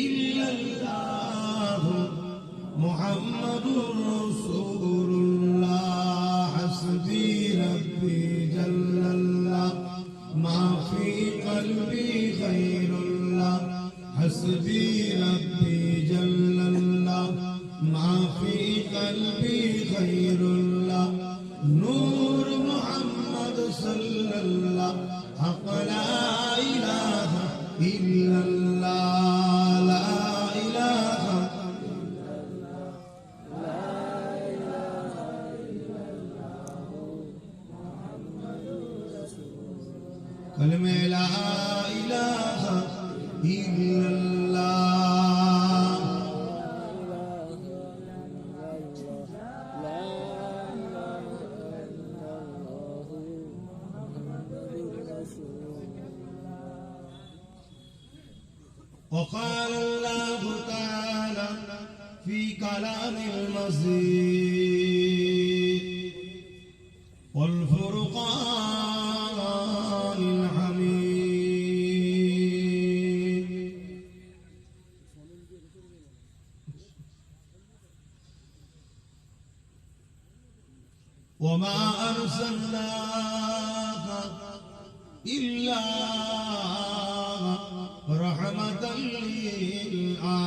ইল্লাল্লাহু মুহাম্মাদুর রাসূলুল্লাহ হাসবি রাব্বি জাল্লাল্লাহ মা ফি কলবি গায়রুল্লাহ হাসবি রাব্বি জাল্লাল্লাহ মা ফি কলবি গায়রুল্লাহ নূর মুহাম্মদ সাল্লাল্লাহ হক লা ইলাহা ইল্লাল্লাহ লা ইলাহা কলমে লা ইলাহা ইল্লাল্লাহ وقال الله تعالى في كلام المزيد والفرقان الحميد وما أرسلناك إلا رحمة للعالمين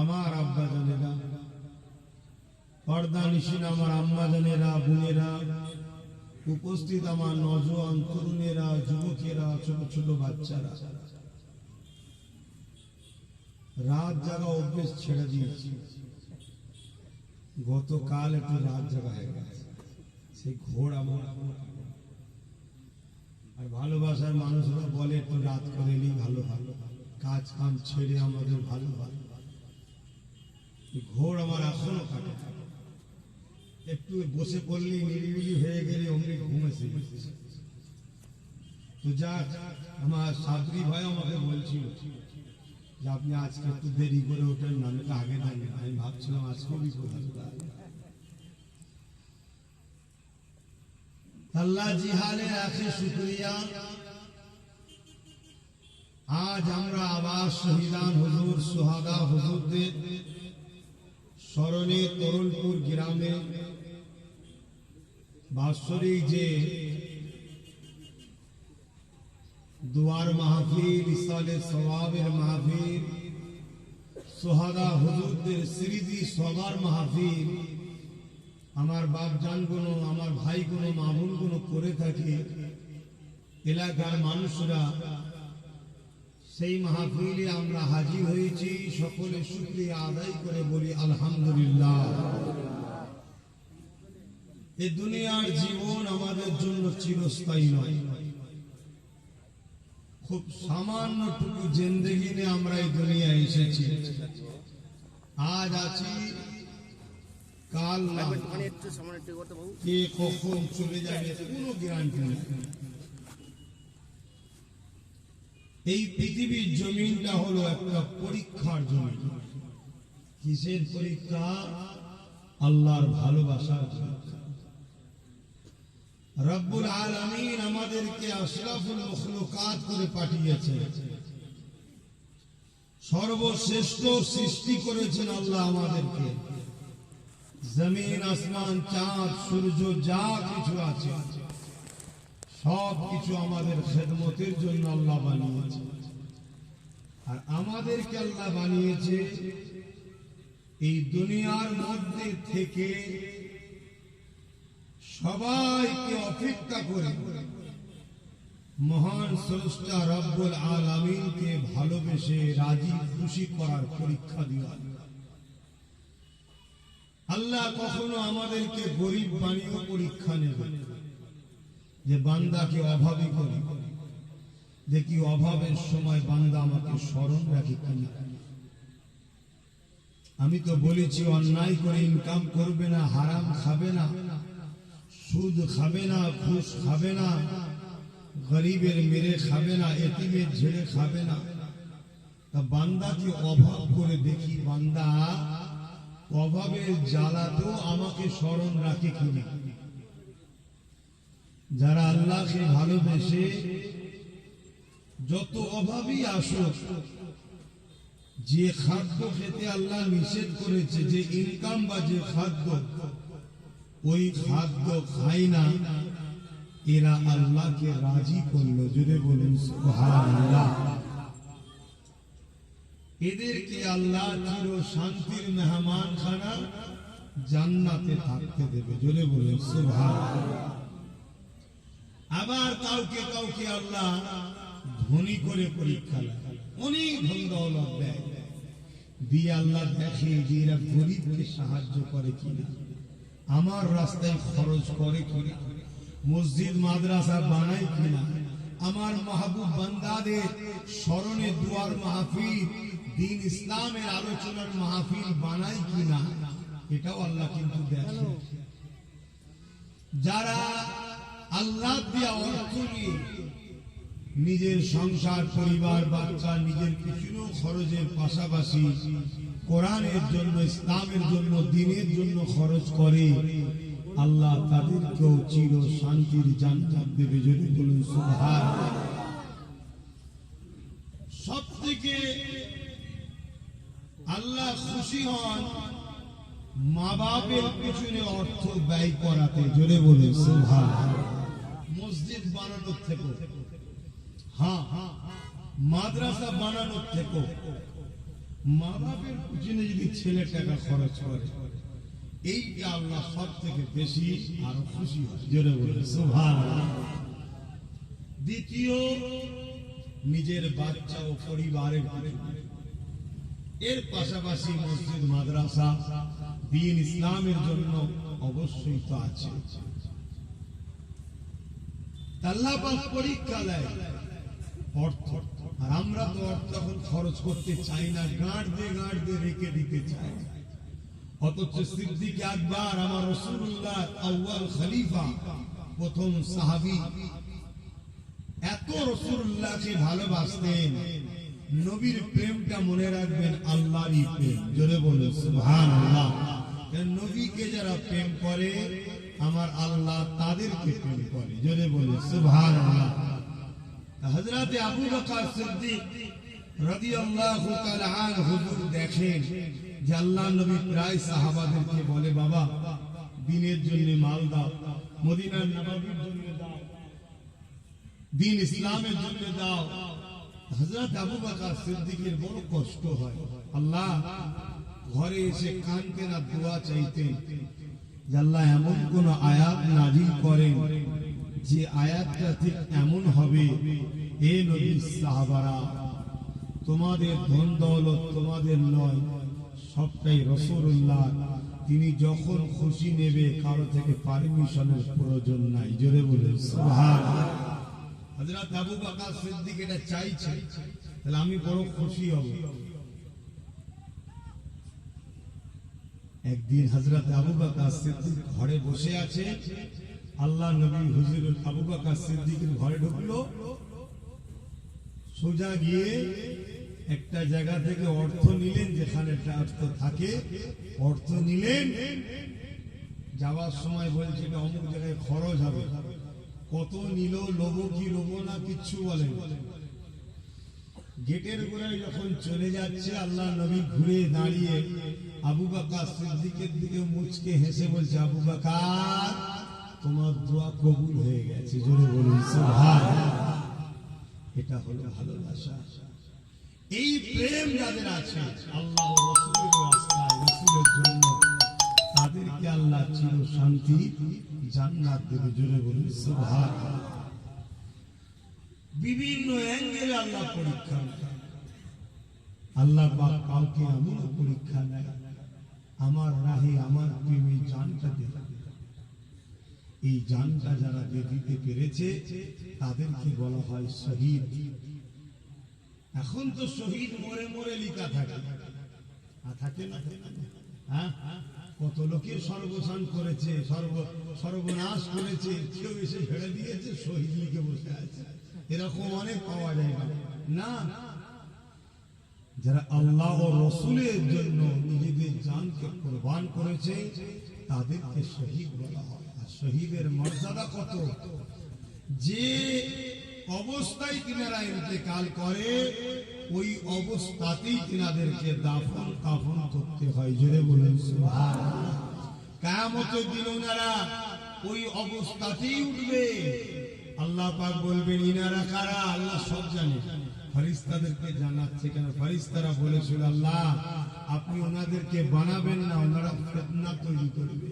আমার আব্বা জানেরা, পর্দা নিশিন আমার আম্মা জানেরা, বোনেরা, উপস্থিত আমার নওজোয়ান তরুণেরা, যুবকেরা, ছোট ছোট বাচ্চারা, রাত জাগা অভ্যেস ছেড়ে দিয়েছি। গতকাল একটু রাত জাগা হয়ে গেছে, সেই ঘোর আমার। আর ভালোবাসার মানুষরা বলে একটু রাত করে নি, ভালো ভালো কাজ কাম ছেড়ে আমাদের ভালো ভালো। ঘোর আমার এখনো কাটে, একটু বসে পড়লি নিরিবিলি হয়ে গেলে অমনি ঘুমেছে। তো যাক, আমার সাদরি ভাই আমাকে বলছিল যে আপনি আজকে একটু দেরি করে ওঠেন, না আগে দাঁড়িয়ে। আমি ভাবছিলাম আজকেও বিপদ হবে। আল্লাহ জিহালে রাখে শুকরিয়া। আজ আমরা আবার শহীদান হুজুর, সুহাদা হুজুরদের স্মরণে তরুণপুর গ্রামে বাৎসরিক যে দুয়ার মাহফিল, ইসালে সওয়াবের মাহফিল, সুহাদা হুজুরদের স্মৃতি সবার মাহফিল আমার বাপজান গুলো, আমার ভাই গুলো, মা বোন গুলো করে থাকে। এলাকার মানুষরা সেই মাহফিলে আমরা হাজির হয়েছি। সকলে শুকরিয়া আদায় করে বলি আলহামদুলিল্লাহ। এই দুনিয়ার জীবন আমাদের জন্য চিরস্থায়ী নয়। খুব সামান্যটুকু জিন্দেগি নিয়ে আমরা এই দুনিয়ায় এসেছি। আজ আছি, কাল না, কে কখন চলে যাবে কোনো গ্যারান্টি নেই। এই পৃথিবীর জমিনটা হলো একটা পরীক্ষার জমিন। কিসের পরীক্ষা? আল্লাহর ভালোবাসার পরীক্ষা। রব্বুল আলামিন আমাদেরকে আশরাফুল মখলুকাত করে পাঠিয়েছেন। সর্বশ্রেষ্ঠ সৃষ্টি করেছেন আল্লাহ আমাদেরকে। জমিন, আসমান, চাঁদ, সূর্য যা কিছু আছে সব কিছু আমাদের খেদমতের জন্য আল্লাহ বানিয়েছে। আর আমাদেরকে আল্লাহ বানিয়েছে এই দুনিয়ার মধ্যে থেকে সবাইকে অপেক্ষা করে মহান স্রষ্টা রব্বুল আলামিনকে ভালোবেসে রাজি খুশি করার পরীক্ষা দেওয়া। আল্লাহ কখনো আমাদেরকে গরিব বানিয়ে পরীক্ষা নেবে, যে বান্দাকে অভাবী করি, দেখি অভাবের সময় বান্দা আমাকে স্মরণ রাখে কিনা। আমি তো বলেছি অন্যায় করে ইনকাম করবে না, হারাম খাবে না, সুদ খাবে না, ঘুষ খাবে না, গরিবের মেরে খাবে না, এতিমের ঝেড়ে খাবে না। তা বান্দাকে অভাব করে দেখি বান্দা অভাবের জ্বালাতেও আমাকে স্মরণ রাখে কিনা। যারা আল্লাহকে ভালোবেসে যত অভাবী আসুক, যে খাদ্য খেতে আল্লাহ নিষেধ করেছে, যে ইনকাম বা যে খাদ্য, ওই খাদ্য খায় না, এরা আল্লাহকে রাজি করলো। জোরে বলুন সুবহানাল্লাহ। এদেরকে আল্লাহ চির শান্তির মেহমান খানা জান্নাতে থাকতে দেবে। জোরে বলুন সুবহানাল্লাহ। আবার কাউকে কাউকে আল্লাহ ধনী করে পরীক্ষা নেয়, অনেক ধন দৌলত দেয়, দিয়ে আল্লাহ দেখে যে এরা গরিবকে সাহায্য করে কিনা, আমার রাস্তায় খরচ করে কিনা, মসজিদ মাদ্রাসা বানায় কিনা, আমার মাহবুব বান্দাদের স্মরণে দুয়ার মাহফিল, দ্বীন ইসলামের আলোচনার মাহফিল বানায় কিনা, এটাও আল্লাহ কিন্তু দেখে। যারা আল্লাহ দিয়া অর্থ নিয়ে নিজের সংসার, পরিবার, বাচ্চা, নিজের কিছু খরচের পাশাপাশি কোরআনের জন্য, ইসলামের জন্য, দ্বীনের জন্য খরচ করে, আল্লাহ তাদেরকেও চির শান্তির জান্নাত দেবে। যদি বলুন সুবহানাল্লাহ। সব থেকে আল্লাহ খুশি হন মা বাপের পিছনে অর্থ ব্যয় করাতে। জোরে বলুন সুবহানাল্লাহ। মসজিদ বানানোর থেকে, হ্যাঁ মাদ্রাসা বানানোর থেকে, মা বাপের পিছনে যদি ছেলে টাকা খরচ করে, এইটা আল্লাহ সব থেকে বেশি আরো খুশি হয়। জোরে বলুন সুবহানাল্লাহ। দ্বিতীয়, নিজের বাচ্চা ও পরিবারের পিছনে, এর পাশাপাশি মসজিদ মাদ্রাসা, দ্বীন ইসলামের জন্য অবশ্যই তো আছে। আল্লাহ পাক পরীক্ষা দেয় অর্থ, আর আমরা তো অর্থ এখন খরচ করতে চাই না, গাঁট দিয়ে রেখে দিতে চাই। অথচ সিদ্দিক আকবর, আমার রাসূলুল্লাহ আউয়াল খলিফা, প্রথম সাহাবী, এত রাসূলুল্লাহকে ভালোবাসতেন। নবীর প্রেমটা মনে রাখবেন আল্লাহরই প্রেম। জোরে বলুন সুবহানাল্লাহ। নবীকে যারা প্রেম করে, আমার আল্লাহ তাদেরকে প্রেম করে। জোরে বলুন সুবহানাল্লাহ। হযরত আবু বকর সিদ্দিক রাদিয়াল্লাহু তাআলা আনহু হুজুর দেখেন যে আল্লাহ নবী প্রায় সাহাবাদেরকে বলে, বাবা দ্বীনের জন্য মাল দাও, মদিনার নববীর জন্য দাও, দ্বীন ইসলামের জন্য দাও। হযরত আবু বকর সিদ্দিকের বড় কষ্ট হয়, আল্লাহ ঘরে এসে কাঁদতেন আর দোয়া চাইতেন যে আল্লাহ এমন কোন আয়াত নাযিল করেন যে আয়াতটা ঠিক এমন হবে, হে নবীর সাহাবারা, তোমাদের ধন দৌলত তোমাদের নয়, সবটাই রাসূলুল্লাহ। তিনি যখন খুশি নেবে, কারো থেকে পারমিশনের প্রয়োজন নাই। জোরে বলুন সুবহানাল্লাহ। হযরত আবু বকর সিদ্দিক এটা চাইছে, তাহলে আমি বড় খুশি হব। একদিন হযরত আবু বকর সিদ্দিক ঘরে বসে আছে, আল্লাহ নবী হুজুর আবু বকর সিদ্দিকের ঘরে ঢুকলো, সোজা গিয়ে একটা জায়গা থেকে অর্থ নিলেন, যেখানে অর্থ থাকে, অর্থ নিলেন। যাওয়ার সময় বলছে এটা অমুক জায়গায় খরচ হবে, কত নিল, লোবো কি লোবো না কিচ্ছু বলেন। গেটের গোড়ায় যখন চলে যাচ্ছে, আল্লাহ নবী ঘুরে দাঁড়িয়ে আবু বকর সিদ্দিকের দিকে মুচকে হেসে বলছে, আবু বকর তোমার দোয়া কবুল হয়ে গেছে। জোরে বলুন সুবহানাল্লাহ। এটা হলো ভালোবাসা। এই প্রেম যাদের আছে আল্লাহ ও রাসূলের রাস্তায়, রাসূলের জন্য, তাদেরকে আল্লাহ চির শান্তি জান্নাত দেবে। জোরে বলুন সুবহানাল্লাহ। বিভিন্ন অ্যাঙ্গেলে আল্লাহ পরীক্ষা নেয়। আল্লাহ পাক কাউকে এমন পরীক্ষা নেয়, আমার রাহে আমার প্রেমে জানটা দেবে। এই জানটা যারা দিতে পেরেছে, তাদেরকে বলা হয় শহীদ। এখন তো শহীদ মরে মরে লিখা থাকে, থাকে না? হ্যাঁ, কত লোকের সর্বসান করেছে, সর্বনাশ করেছে, কেউ এসে ছেড়ে দিয়েছে, শহীদ লিখে বসে আছে। এরকম অনেক পাওয়া যায় না। যারা আল্লাহ ও রাসূলের জন্য নিজেদের জানকে কুরবান করেছে, তাদেরকে শহীদ বলা হয়। আর শহীদের মর্যাদা কত! যে অবস্থায় তিনারা ইন্তেকাল করে ওই অবস্থাতেই তিনাদেরকে দাফন কাফন করতে হয়। জোরে বলেন সুবহানাল্লাহ। কিয়ামতের দিন ওনারা ওই অবস্থাতেই উঠবে। আল্লাহ পাক বলবেন ইনারা কারা? আল্লাহ সব জানে, ফেরেশতাদেরকে জানাচ্ছে। কেন? ফেরেশতারা বলেছিল আল্লাহ আপনি ওনাদেরকে বানাবেন না, ওনারা ফিতনা তৈরি করবে।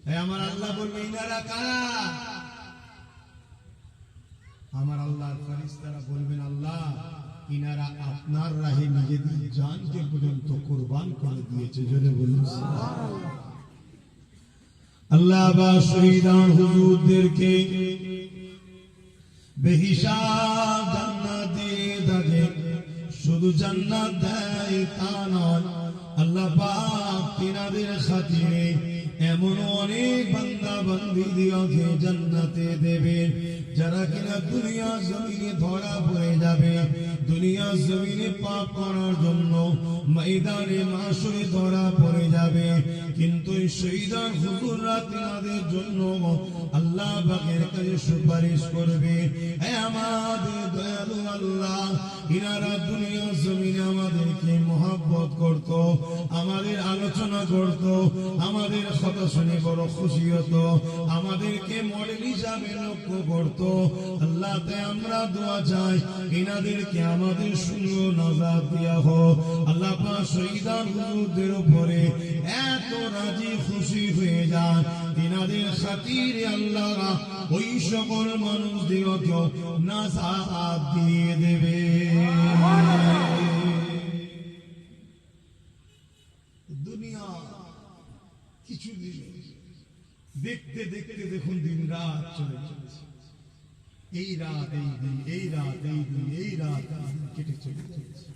তাই আমার আল্লাহ বলবে ইনারা কারা? আমার আল্লাহর ফেরেশতারা বলবেন আল্লাহ ইনারা আপনার রাহে নিজেদের জানকে পর্যন্ত কুরবান করে দিয়েছে। জোরে বলুন সুবহানাল্লাহ। আল্লাহ বা শহীদান হুজুরদেরকে বেহিসাব জান্নাত দিয়ে থাকে। শুধু জান্নাত দেয় তা নয়, আল্লাহ পাক তিনাদের খাতিরে এমন অনেক বান্দা বান্দীদেরকে জান্নাতে দেবে যারা কিনা দুনিয়া জমিনে ধরা পড়ে যাবে, দুনিয়া জমিনে পাপ করার জন্য ময়দানে মাশরে ধরা পড়ে যাবে। কিন্তু এই শহীদান হুজুররা তিনাদের জন্য আল্লাহ পাকের কাছে সুপারিশ করবে, হে আমাদের দয়ালু আল্লাহ, ইনারা দুনিয়া জমিনে আমাদেরকে মহব্বত করত, আমাদের আলোচনা করত, আমাদের কথা শুনে বড় খুশি হতো, আমাদেরকে মডেল হিসাবে লক্ষ্য করত। আল্লাহ তাই আমরা দোয়া চাই ইনাদেরকে আমাদের সুন্দর নাজাত দিয়া হোক। আল্লাহ পাক শহীদান হুজুরদের উপরে এত রাজি খুশি হয়ে যান, ইনাদের খাতিরে আল্লাহ ওই সকল মানুষদেরকে নাজাত দিয়ে দেবে। দুনিয়া কিছু দিন দেখতে দেখতে দেখুন দিন রাত চলে যাচ্ছে, এই রাত এই দিন, এই রাত এই দিন, এই রাত কেটে চলে যাচ্ছে।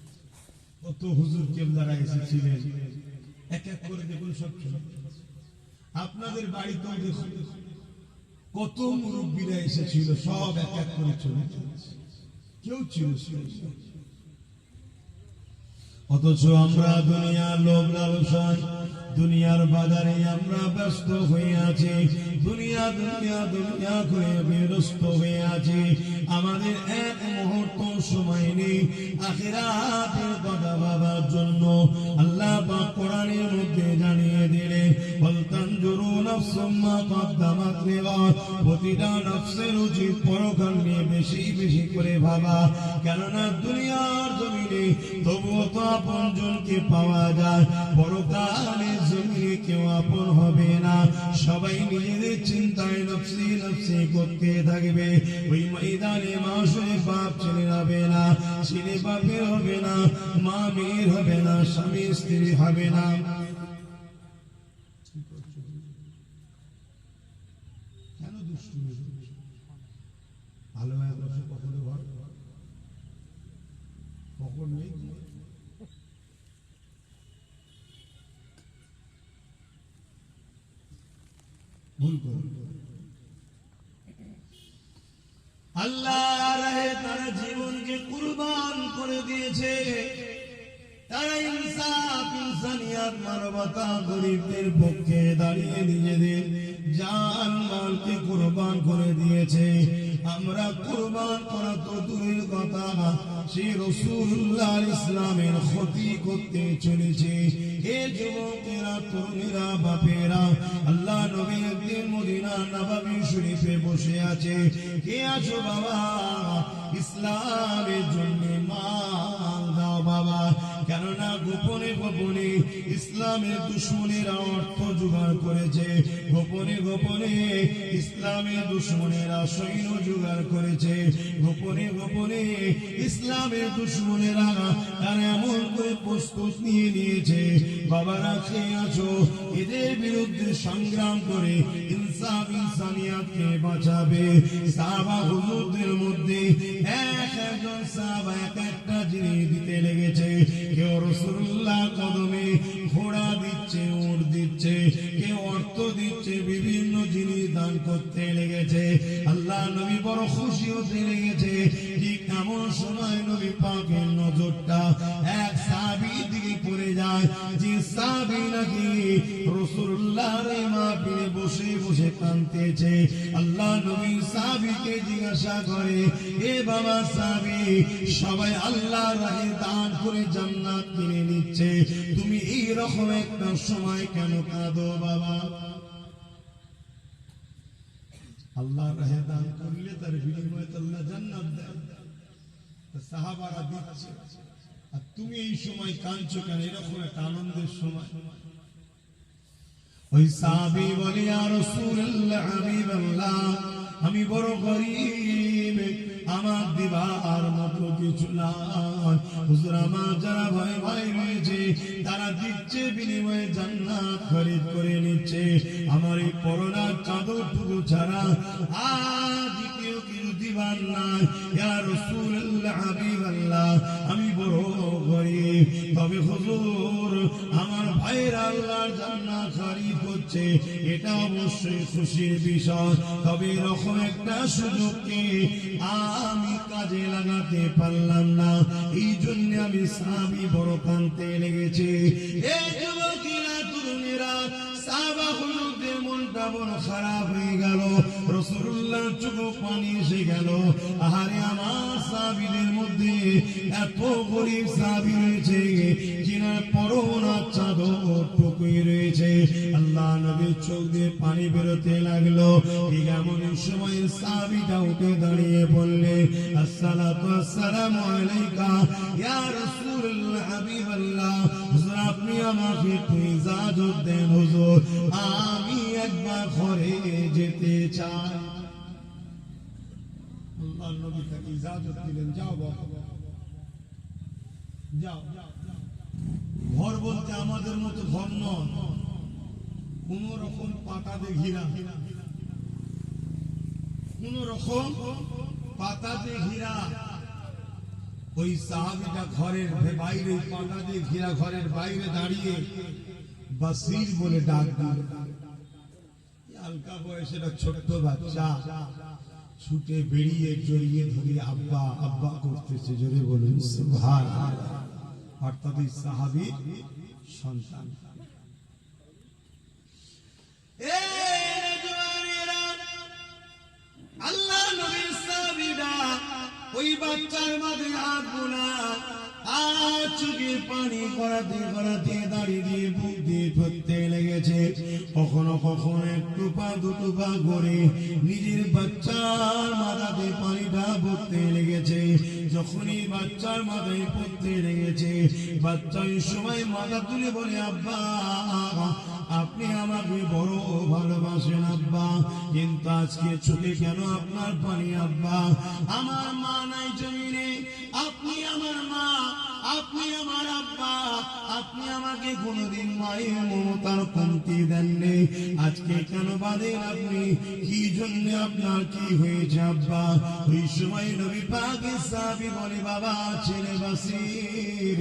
কত হুজুর কেবলারা এসেছিলেন, এক এক করে দেখুন সব চলে যাচ্ছে। আপনাদের বাড়িতেও দেখুন কত মুরব্বীরা এসেছিল, সব এক এক করে চলে যাচ্ছে, কেউ ছিল। অথচ আমরা দুনিয়ার লোভ লালসায় দুনিয়ার বাজারে আমরা ব্যস্ত হয়ে আছি, দুনিয়া দুনিয়া দুনিয়া করে বিরস্ত হয়ে আছি। আমাদের এক মুহূর্ত সময় নেই আখিরাতের কথা ভাবার জন্য। আল্লাহ পাক কোরআনের মধ্যে জানিয়ে দিলেন, ফালতানজুরু নাফসুম মা কদ্দামাত লিগাদ, প্রতিটা নফসের উচিত পরকাল নিয়ে বেশি বেশি করে ভাবা। কেননা দুনিয়ার জমিনে তবুও তো আপনজনকে পাওয়া যায়, পরকালে জমিনে কেউ আপন হবে না। সবাই নিজেদের চিন্তায় নফসি নফসি করতে থাকবে। ওই ময়দানে মাশরে বাপ ছেলে হবে না, ছেলে বাপের হবে না, মা মেয়ের হবে না, স্বামী স্ত্রী হবে না। কেন দুষ্টু ভালো কখনো ঘর কখন নেই ভুল করুন। আল্লাহ রাহে তারা জীবনকে কুরবান করে দিয়েছে। তারা ইনসাফ ইনসানিয়াত মানবতা গরিবদের পক্ষে দাঁড়িয়ে নিজেদের জান মালকে কুরবান করে দিয়েছে। আমরা কুরবান করা তো দূরের কথা, সে রাসূলুল্লাহ ইসলামের ক্ষতি করতে চলেছে। হে যুবকেরা, তরুণেরা, বাপেরা, আল্লাহ নবী একদিন মদিনা নববী শরীফে বসে আছে। কে আছো বাবা? ইসলামের জন্য মান দাও বাবা। কেননা গোপনে গোপনে ইসলামের দুশ্মনেরা অর্থ জোগাড় করেছে, গোপনে গোপনে ইসলামের দুশ্মনেরা সৈন্য জোগাড় করেছে, গোপনে গোপনে ইসলামের দুশ্মনেরা তারা এমন করে প্রস্তুত নিয়ে নিয়েছে। বাবারা খেয়ে আছো, এদের বিরুদ্ধে সংগ্রাম করে ইনসাফ ইনসানিয়াতকে বাঁচাবে। সাহাবা হুজুরদের মধ্যে একজন সাহাবা এক একটা জিনিস দিতে লেগেছে। কেউ রাসূলুল্লাহ কদমে ঘোড়া দিচ্ছে, উট দিচ্ছে, কেউ অর্থ দিচ্ছে, বিভিন্ন জিনিস দান করতে লেগেছে। আল্লাহ নবী বড় খুশি হতে লেগেছে। ঠিক এমন সময় নবী পাকের নজরটা এক সাহাবীর দিকে পড়ে যায়, যে সাহাবী নাকি রাসূলুল্লাহর মাহফিলে বসে বসে কাঁদতেছে। আল্লাহ নবী সাহাবীকে জিজ্ঞাসা করে, এ বাবা সাহাবী, সবাই আল্লাহর রাহে দান করে জান্নাত কিনে নিচ্ছে, তুমি এই রকম একটা সময় কেন কাঁদো বাবা? আল্লাহর রাহে দান করলে তার বিনিময়ে আল্লাহ জান্নাত দেয়। সাহাবারা দিচ্ছে, আর তুমি এই সময় কাঁদছো কেন? এরকম একটা আনন্দের সময়। ওই সাহাবী বলে, ইয়া রাসূলুল্লাহ, হাবিবাল্লাহ, আমি বড় গরীব, আমার দিবার মতো কিছু নাই। হুজুর, আমার যারা ভাই ভাই রয়েছে তারা দিচ্ছে, বিনিময়ে জান্নাত খরিদ করে নিচ্ছে। আমার এই করোনার চাদরটুকু ছাড়া আর দ্বিতীয় কিছু দিবার নাই। ইয়া রাসূলুল্লাহ, হাবিবাল্লাহ, আমি বড় গরীব, তবে হুজুর আমার ভাইরা আল্লাহর জান্নাত খরিদ করছে, এটা অবশ্যই খুশির বিষয়। তবে এরকম একটা সুযোগকে আমি কাজে লাগাতে পারলাম না, এই জন্য আমি সাহাবী বড় কাঁদতে লেগেছে। এই যুবকেরা, তরুণেরা, সাহাবাদের মনটা বড় খারাপ হয়ে গেল। রাসূলুল্লাহ চোখে পানি এসে গেল। আহারে, আমার সাহাবীদের মধ্যে এত গরীব সাহাবী রয়েছে যিনার পরনার চাদর টুকুই রয়েছে। আল্লাহ নবীর চোখ দিয়ে পানি বেরোতে লাগলো। ঠিক এমন সময় সাহাবীটা উঠে দাঁড়িয়ে বললে, আসসালাতু আসসালামু আলাইকা ইয়া রাসূলুল্লাহ, হাবিবাল্লাহ, হুজুর আপনি আমাকে একটু ইজাজত দেন হুজুর, আমি একবার ঘরে যেতে চাই। আল্লাহ নবী তাকে ইজাজত দিলেন, যাও বাবা, যাও। ঘর বলতে আমাদের মতো ঘর নয়, কোন রকম পাতা দিয়ে ঘিরা, কোন রকম পাতা দিয়ে ঘিরা। ওই সাহাবীটা ঘরের বাইরে পাতা দিয়ে ঘিরা ঘরের বাইরে দাঁড়িয়ে বাসির বলে ডাক দিল। হালকা বয়সের ছোট্ট বাচ্চা ছুটে বেরিয়ে জড়িয়ে ধরে আব্বা আব্বা করতেছে। জোরে বলুন সুবহানাল্লাহ। অর্থাৎ এই সাহাবীর সন্তান। আল্লাহ নবীর সাহাবীরা ওই বাচ্চার মাঝে হাত বোলা আর চোখে পানি করাতে করাতে দাঁড়িয়ে দিয়ে বুক দিয়ে ধরতে লেগেছে। কখনো কখনো একটু পা দুটো পা করে নিজের বাচ্চার মাথাতে পানিটা পড়তে লেগেছে। যখনই বাচ্চার মাথায় পড়তে লেগেছে, বাচ্চা এই সময় মাথা তুলে বলে, আব্বা আপনি আমাকে বড় ভালোবাসেন আব্বা, কিন্তু আজকে চোখে কেন আপনার পানি আব্বা? আমার মা নাই জমিনে, আপনি আমার মা, আপনি আমার আব্বা, আপনি আমাকে কোনদিন মায়ের মমতার কমতি দেননি, আজকে কেন বাঁধেন আপনি? কি জন্য আপনার কি হয়েছে আব্বা? ওই সময় নবী পাকের সাহাবী বলে, বাবা ছেলে বাসির,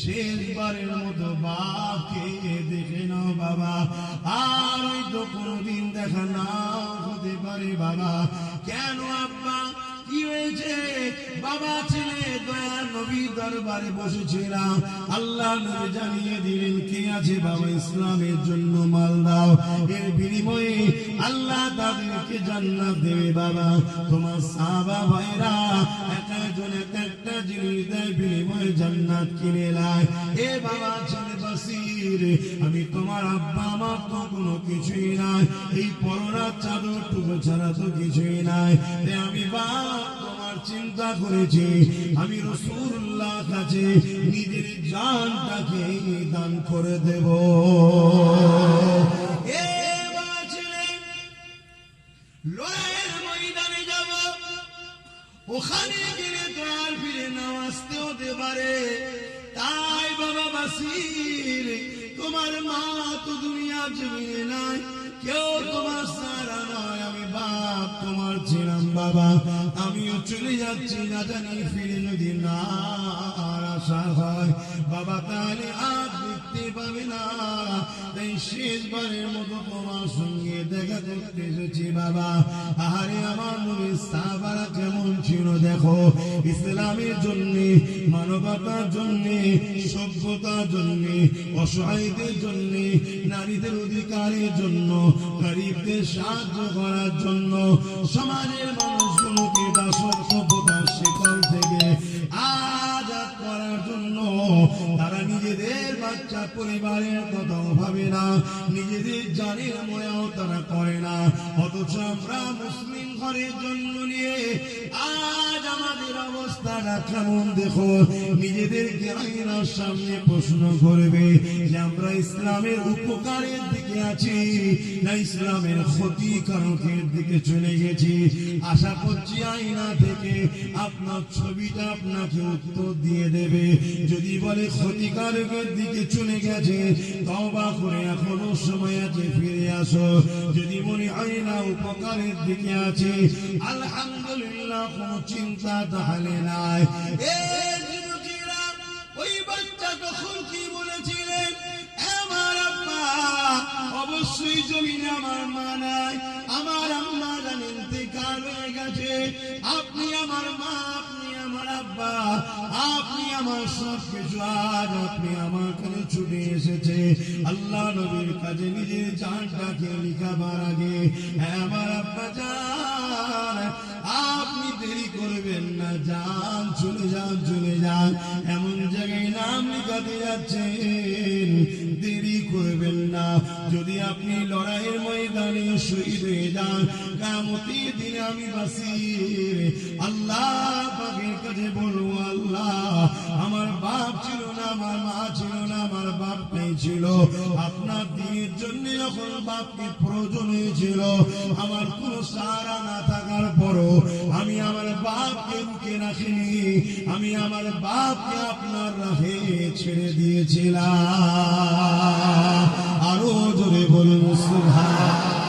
শেষবারের মতো বাপকে দেখে নাও বাবা, আর ওই তো কোনদিন দেখা নাও হতে পারে বাবা। কেন আব্বা, কি হয়েছে? বাবা ছেলে দয়ার নবী দরবারে বসেছিলাম, আল্লাহ নবী জানিয়ে দিলেন, কে আছে বাবা ইসলামের জন্য মাল দাও, এর বিনিময়ে আল্লাহ তাদেরকে জান্নাত দেবে বাবা। তোমার সাহাবা ভাইরা এক একজন এক একটা জিনিস দেয়, বিনিময়ে জান্নাত কিনে নেয়। এ বাবা ছেলে বাসির, আমি তোমার আব্বা, আমার তো কোনো কিছুই নাই, এই পরনার চাদরটুকু ছাড়া তো কিছুই নাই। আমি তোমার চিন্তা করেছি, আমি রাসূলুল্লাহ কাছে নিজের জানটাকে দান করে দেব। লড়াইয়ের ময়দানে যাব, ওখানে গেলে তো আর ফিরে না আসতে হতে পারে। তাই বাবা বাসির, তোমার মা তো দুনিয়া জমিনে নাই, কেউ তোমার সারা নয়, আমি বাপ তোমার ছিলাম বাবা, আমিও চলে যাচ্ছি না জানি ফিরে যদি না আর আসা হয় বাবা তাহলে আর দেখতে পাবে না, তাই শেষবারের মতো তোমার সঙ্গে দেখা করতে এসেছি বাবা। আহারে আমার নবীর সাহাবারা কেমন ছিল দেখো, ইসলামের জন্য, মানবতার জন্য, সভ্যতার জন্য, অসহায়দের জন্য, নারীদের অধিকারের জন্য, গরিবদের সাহায্য করার জন্য, সমাজের মানুষগুলোকে দাসত্বতার শিকল থেকে আজাদ করার জন্য তারা নিজেদের বাচ্চা পরিবারের কথাও ভাবে না, নিজেদের জানের ময়াও তারা করে না। অথচ আমরা মুসলিম ঘরের জন্ম নিয়ে আজ আমাদের অবস্থাটা কেমন দেখো, নিজেদেরকে আয়নার সামনে প্রশ্ন করবে যে আমরা ইসলামের উপকারের দিকে আছি না ইসলামের ক্ষতিকারকের দিকে চলে গেছি। আশা করছি আয়না থেকে আপনার ছবিটা আপনাকে উত্তর দিয়ে দেবে। যদি বলে ক্ষতিকারকের দিকে চলে গেছে, তওবা করে এখনো সময় আছে, ফিরে আসো। যদি মনে হয় না উপকারের দিকে আছে, আলহামদুলিল্লাহ, কোনো চিন্তা তাহলে নাই। ওই বাচ্চা তখন কি বলেছিলেন, আমার আব্বা অবশ্যই জমিনে আমার মা নাই, আমার আম্মা জানেন ইন্তেকাল হয়ে গেছে, আপনি আমার মা, আপনি আমার আব্বা, আপনি আমার সব কিছু, আজ আপনি আমার কাছে ছুটে এসেছে। আল্লাহ নবীর কাছে নিজের জানটাকে লিখাবার আগে আমার আব্বা যান, আপনি দেরি করবেন না, যান, চলে যান, চলে যান, এমন জায়গায় নাম লিখাতে যাচ্ছেন, দেরি করবেন না। যদি আপনি লড়াইয়ের ময়দানে শহীদ হয়ে যান, কিয়ামতের দিনে আমি বাসির আল্লাহ পাকের কাছে বলবো, আল্লাহ আমার বাপ ছিল না, আমার মা ছিল না, আমার বাপ নেই ছিল, আপনার দিনের জন্য যখন বাপকে প্রয়োজন হয়েছিল, আমার কোন সাহারা না থাকার পরও আমি আমার বাপকে বুকে রাখিনি, আমি আমার বাপকে আপনার রাহে ছেড়ে দিয়েছিলাম। আরো জোরে বলুন সুবহান।